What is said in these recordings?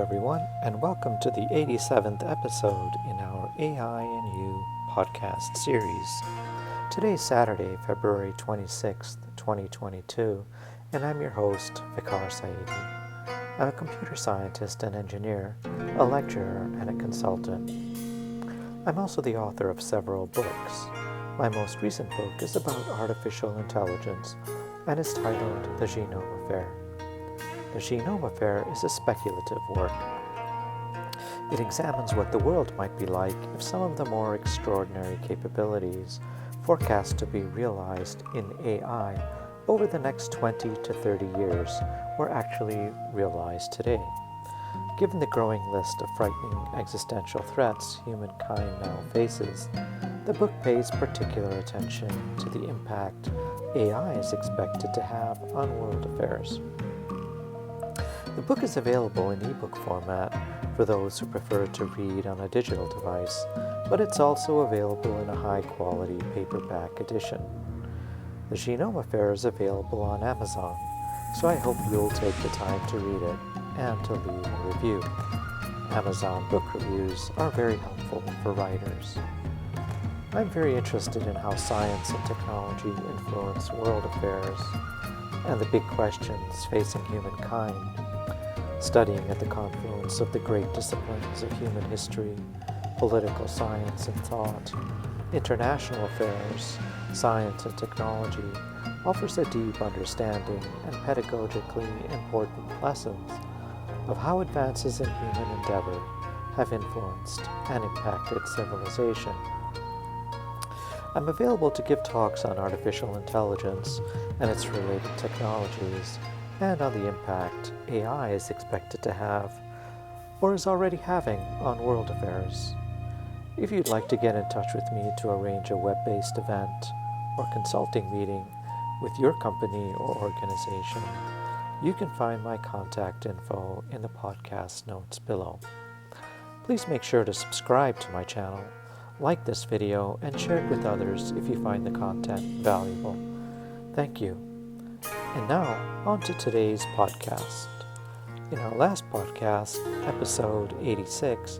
everyone, and welcome to the 87th episode in our AI and You podcast series. Today's Saturday, February 26th, 2022, and I'm your host, Vicar Saidi. I'm a computer scientist and engineer, a lecturer, and a consultant. I'm also the author of several books. My most recent book is about artificial intelligence and is titled The Genome Affair. The Genome Affair is a speculative work. It examines what the world might be like if some of the more extraordinary capabilities forecast to be realized in AI over the next 20 to 30 years were actually realized today. Given the growing list of frightening existential threats humankind now faces, the book pays particular attention to the impact AI is expected to have on world affairs. The book is available in ebook format for those who prefer to read on a digital device, but it's also available in a high-quality paperback edition. The Genome Affair is available on Amazon, so I hope you'll take the time to read it and to leave a review. Amazon book reviews are very helpful for writers. I'm very interested in how science and technology influence world affairs and the big questions facing humankind. Studying at the confluence of the great disciplines of human history, political science and thought, international affairs, science and technology offers a deep understanding and pedagogically important lessons of how advances in human endeavor have influenced and impacted civilization. I'm available to give talks on artificial intelligence and its related technologies, and on the impact AI is expected to have, or is already having, on world affairs. If you'd like to get in touch with me to arrange a web-based event or consulting meeting with your company or organization, you can find my contact info in the podcast notes below. Please make sure to subscribe to my channel, like this video, and share it with others if you find the content valuable. Thank you. And now, on to today's podcast. In our last podcast, episode 86,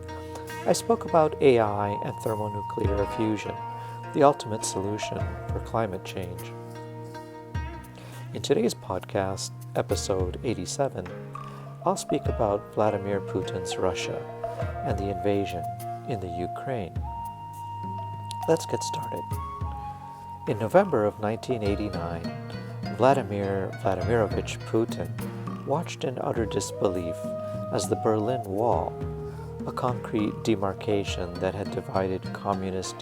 I spoke about AI and thermonuclear fusion, the ultimate solution for climate change. In today's podcast, episode 87, I'll speak about Vladimir Putin's Russia and the invasion in the Ukraine. Let's get started. In November of 1989, Vladimir Vladimirovich Putin watched in utter disbelief as the Berlin Wall, a concrete demarcation that had divided communist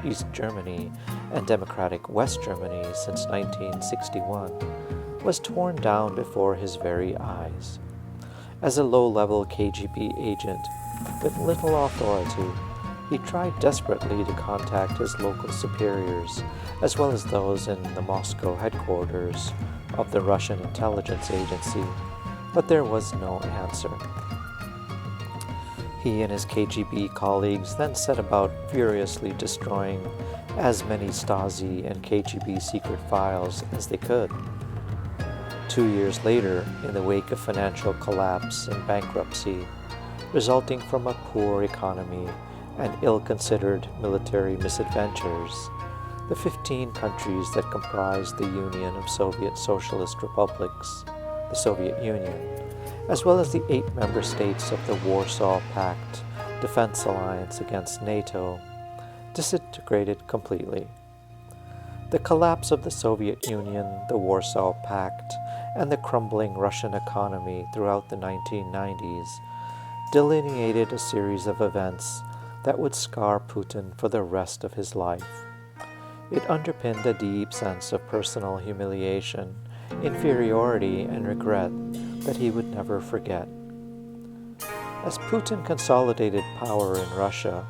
East Germany and democratic West Germany since 1961, was torn down before his very eyes. As a low-level KGB agent with little authority, he tried desperately to contact his local superiors, as well as those in the Moscow headquarters of the Russian intelligence agency, but there was no answer. He and his KGB colleagues then set about furiously destroying as many Stasi and KGB secret files as they could. 2 years later, in the wake of financial collapse and bankruptcy, resulting from a poor economy and ill-considered military misadventures, the 15 countries that comprised the Union of Soviet Socialist Republics, the Soviet Union, as well as the 8 member states of the Warsaw Pact defense alliance against NATO, disintegrated completely. The collapse of the Soviet Union, the Warsaw Pact, and the crumbling Russian economy throughout the 1990s delineated a series of events that would scar Putin for the rest of his life. It underpinned a deep sense of personal humiliation, inferiority, and regret that he would never forget. As Putin consolidated power in Russia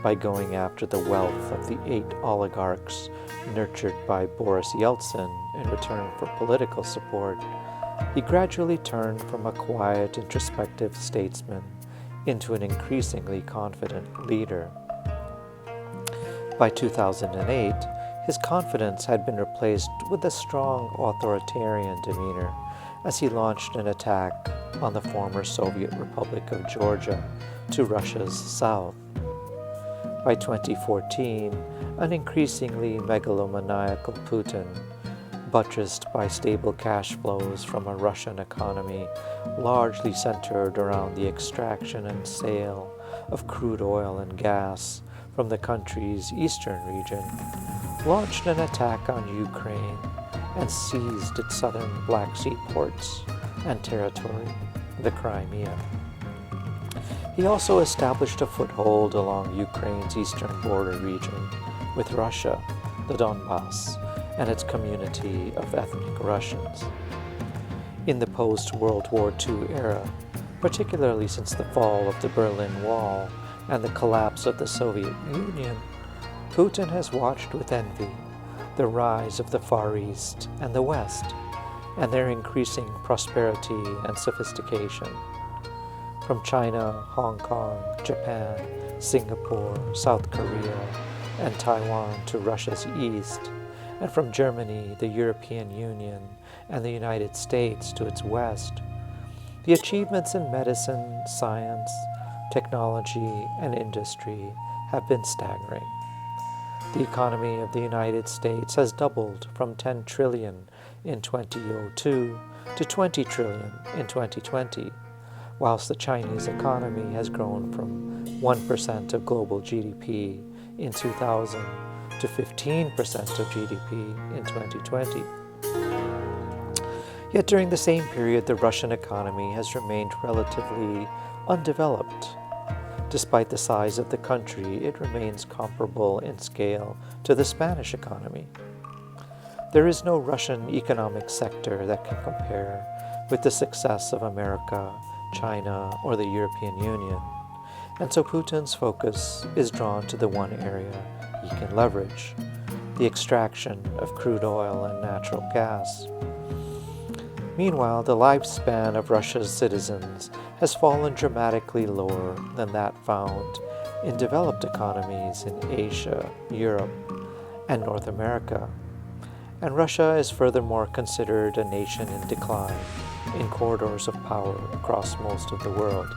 by going after the wealth of the 8 oligarchs nurtured by Boris Yeltsin in return for political support, he gradually turned from a quiet, introspective statesman into an increasingly confident leader. By 2008, his confidence had been replaced with a strong authoritarian demeanor as he launched an attack on the former Soviet Republic of Georgia to Russia's south. By 2014, an increasingly megalomaniacal Putin, buttressed by stable cash flows from a Russian economy largely centered around the extraction and sale of crude oil and gas from the country's eastern region, launched an attack on Ukraine and seized its southern Black Sea ports and territory, the Crimea. He also established a foothold along Ukraine's eastern border region with Russia, the Donbass, and its community of ethnic Russians. In the post-World War II era, particularly since the fall of the Berlin Wall and the collapse of the Soviet Union, Putin has watched with envy the rise of the Far East and the West, and their increasing prosperity and sophistication. From China, Hong Kong, Japan, Singapore, South Korea, and Taiwan to Russia's east, and from Germany, the European Union, and the United States to its west, the achievements in medicine, science, technology, and industry have been staggering. The economy of the United States has doubled from 10 trillion in 2002 to 20 trillion in 2020, whilst the Chinese economy has grown from 1% of global GDP in 2000 to 15% of GDP in 2020. Yet during the same period, the Russian economy has remained relatively undeveloped. Despite the size of the country, it remains comparable in scale to the Spanish economy. There is no Russian economic sector that can compare with the success of America, China, or the European Union, and so Putin's focus is drawn to the one area he can leverage, the extraction of crude oil and natural gas. Meanwhile, the lifespan of Russia's citizens has fallen dramatically lower than that found in developed economies in Asia, Europe, and North America. And Russia is furthermore considered a nation in decline in corridors of power across most of the world.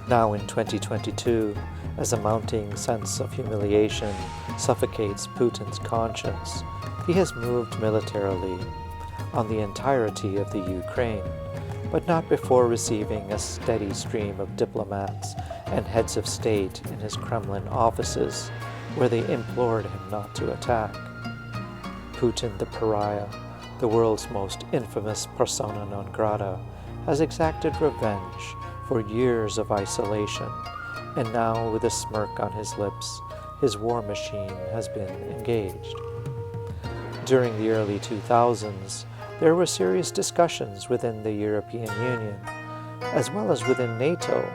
Now in 2022, as a mounting sense of humiliation suffocates Putin's conscience, he has moved militarily on the entirety of the Ukraine, but not before receiving a steady stream of diplomats and heads of state in his Kremlin offices, where they implored him not to attack. Putin the pariah, the world's most infamous persona non grata, has exacted revenge for years of isolation, and now with a smirk on his lips, his war machine has been engaged. During the early 2000s, there were serious discussions within the European Union, as well as within NATO,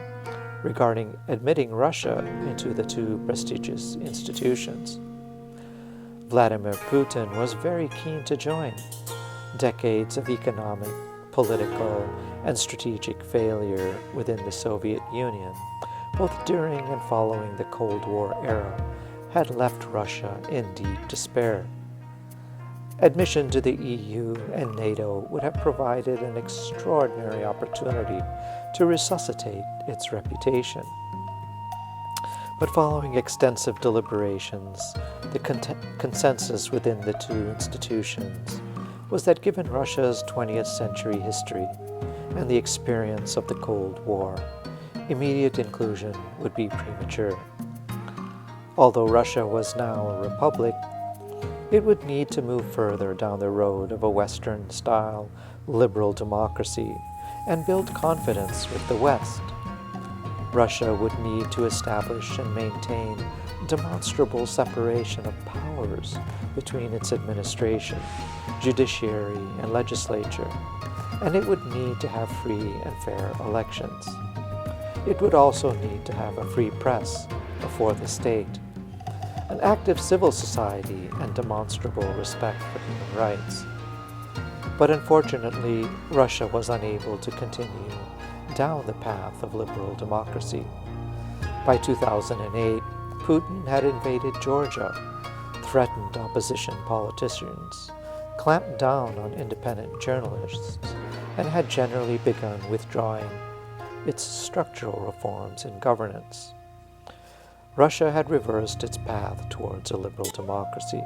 regarding admitting Russia into the two prestigious institutions. Vladimir Putin was very keen to join. Decades of economic, political, and strategic failure within the Soviet Union, both during and following the Cold War era, had left Russia in deep despair. Admission to the EU and NATO would have provided an extraordinary opportunity to resuscitate its reputation. But following extensive deliberations, the consensus within the two institutions was that given Russia's 20th century history and the experience of the Cold War, immediate inclusion would be premature. Although Russia was now a republic, it would need to move further down the road of a Western-style liberal democracy and build confidence with the West. Russia would need to establish and maintain demonstrable separation of powers between its administration, judiciary, and legislature, and it would need to have free and fair elections. It would also need to have a free press before the state, an active civil society, and demonstrable respect for human rights. But unfortunately, Russia was unable to continue down the path of liberal democracy. By 2008, Putin had invaded Georgia, threatened opposition politicians, clamped down on independent journalists, and had generally begun withdrawing its structural reforms in governance. Russia had reversed its path towards a liberal democracy.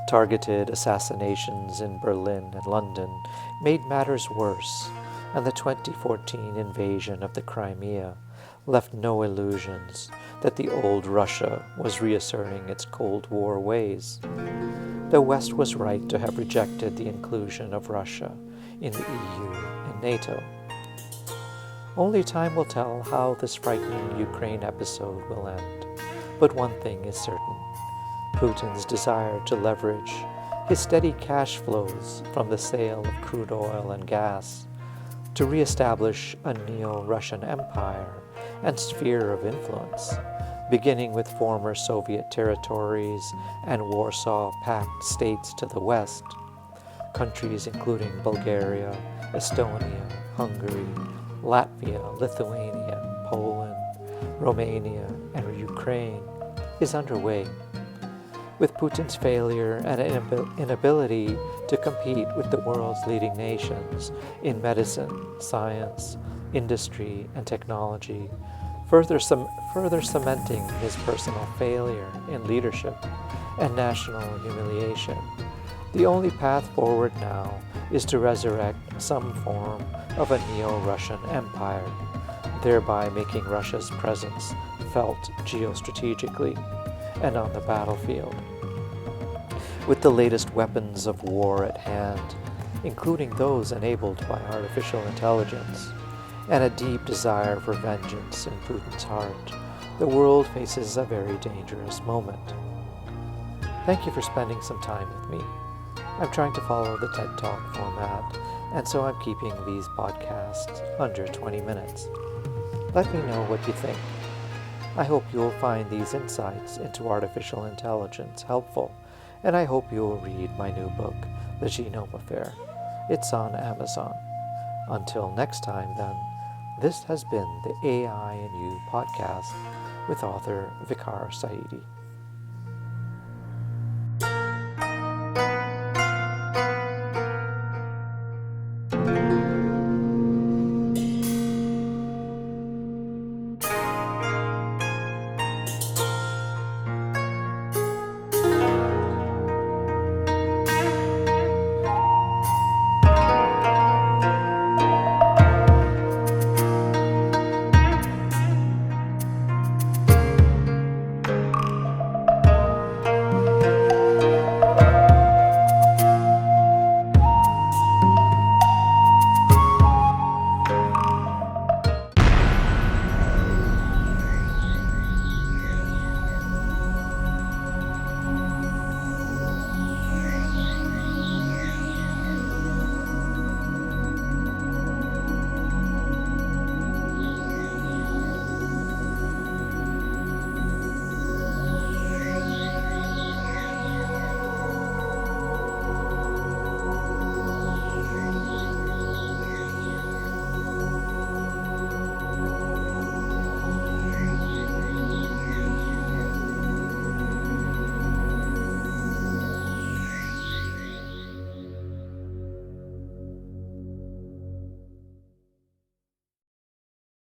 Targeted assassinations in Berlin and London made matters worse, and the 2014 invasion of the Crimea left no illusions that the old Russia was reasserting its Cold War ways. The West was right to have rejected the inclusion of Russia in the EU and NATO. Only time will tell how this frightening Ukraine episode will end, but one thing is certain. Putin's desire to leverage his steady cash flows from the sale of crude oil and gas to reestablish a neo-Russian empire and sphere of influence, beginning with former Soviet territories and Warsaw Pact states to the west, countries including Bulgaria, Estonia, Hungary, Latvia, Lithuania, Poland, Romania, and Ukraine, is underway. With Putin's failure and inability to compete with the world's leading nations in medicine, science, industry, and technology, further cementing his personal failure in leadership and national humiliation, the only path forward now is to resurrect some form of a neo-Russian empire, thereby making Russia's presence felt geostrategically and on the battlefield. With the latest weapons of war at hand, including those enabled by artificial intelligence, and a deep desire for vengeance in Putin's heart, the world faces a very dangerous moment. Thank you for spending some time with me. I'm trying to follow the TED Talk format, and so I'm keeping these podcasts under 20 minutes. Let me know what you think. I hope you will find these insights into artificial intelligence helpful, and I hope you will read my new book, The Genome Affair. It's on Amazon. Until next time, then, this has been the AI and You podcast with author Vicar Saidi.